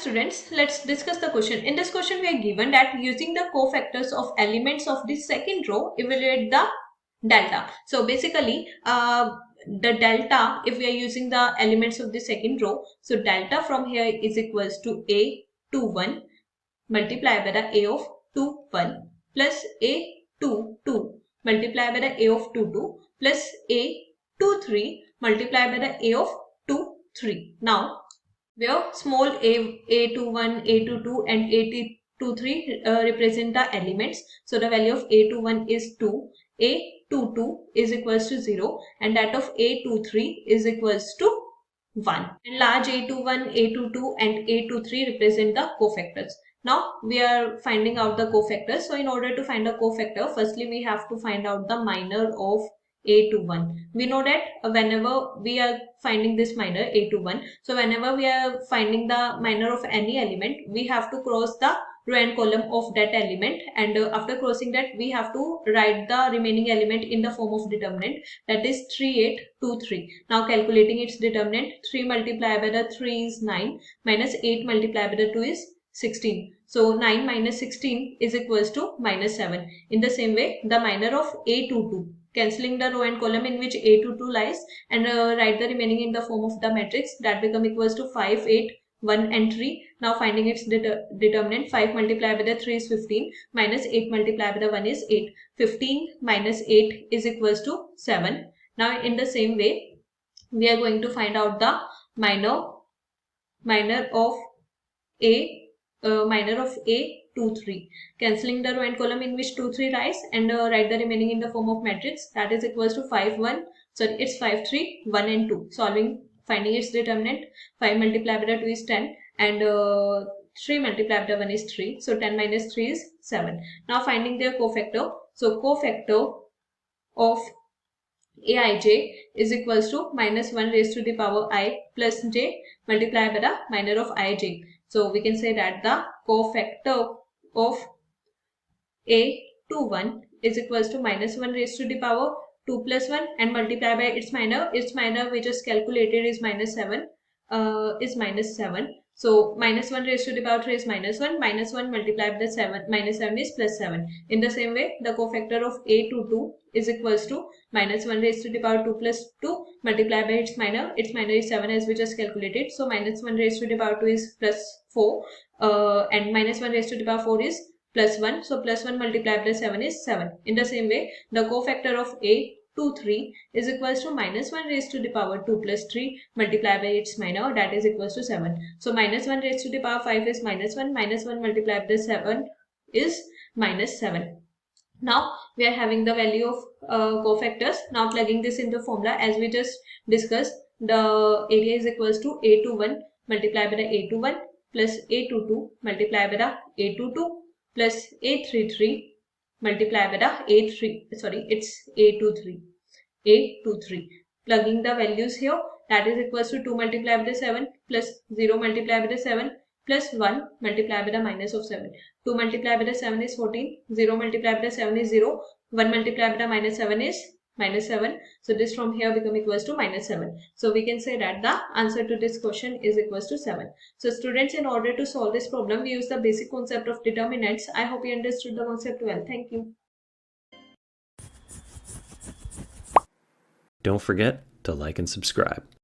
students, let's discuss the question. In this question, we are given that using the cofactors of elements of the second row, evaluate the delta. So basically, the delta, if we are using the elements of the second row, so delta from here is equals to A21 multiplied by the A of 2 1 plus A22 multiplied by the A of 2 2 plus A23 multiplied by the A of 2 3. Now, where small a21, a22 and a23 represent the elements. So the value of a21 is 2, a22 is equals to 0 and that of a23 is equals to 1. And large a21, a22 and a23 represent the cofactors. Now we are finding out the cofactors. So in order to find a cofactor, firstly we have to find out the minor of a21. We know that whenever we are finding this minor a21, so whenever we are finding the minor of any element, we have to cross the row and column of that element, and after crossing that we have to write the remaining element in the form of determinant, that is 3823. Now calculating its determinant, 3 multiplied by the 3 is 9 minus 8 multiplied by the 2 is 16. So 9 minus 16 is equals to minus 7. In the same way, the minor of a22, cancelling the row and column in which a22 lies, and write the remaining in the form of the matrix, that become equals to 5 8 1 and 3. Now finding its determinant, 5 multiplied by the 3 is 15 minus 8 multiplied by the 1 is 8. 15 minus 8 is equals to 7. Now in the same way, we are going to find out the minor of a minor of a23, cancelling the row and column in which 2 3 lies, and write the remaining in the form of matrix, that is equals to 5 1, sorry, it's 5 3 1 and 2. Solving, finding its determinant, 5 multiplied by the 2 is 10 and 3 multiplied by the 1 is 3, so 10 minus 3 is 7. Now finding their cofactor, so cofactor of aij is equals to minus 1 raised to the power I plus j multiplied by the minor of ij. So we can say that the cofactor of a21 is equals to minus 1 raised to the power 2 plus 1 and multiplied by its minor. Its minor we just calculated is minus 7. So minus 1 raised to the power 3 is minus 1. Minus 1 multiplied by 7. Minus 7 is plus 7. In the same way, the cofactor of a22 is equals to minus 1 raised to the power 2 plus 2 multiplied by its minor. Its minor is 7 as we just calculated. So minus 1 raised to the power 2 is plus 4. And minus 1 raised to the power 4 is plus 1. So plus 1 multiplied by 7 is 7. In the same way, the cofactor of a23 is equals to minus 1 raised to the power 2 plus 3 multiplied by its minor, that is equals to 7. So minus 1 raised to the power 5 is minus 1. Minus 1 multiplied by 7 is minus 7. Now we are having the value of cofactors. Now plugging this in the formula as we just discussed, the area is equals to a21 multiplied by the a21 plus a22 multiplied by the a22 plus a33 multiplied by the a23. Plugging the values here, that is equals to 2 multiplied by the 7 plus 0 multiplied by the 7 plus 1 multiplied by the minus of 7. 2 multiplied by the 7 is 14, 0 multiplied by the 7 is 0, 1 multiplied by the minus 7 is minus 7. So this from here become equals to minus 7. So we can say that the answer to this question is equals to 7. So students, in order to solve this problem, we use the basic concept of determinants. I hope you understood the concept well. Thank you. Don't forget to like and subscribe.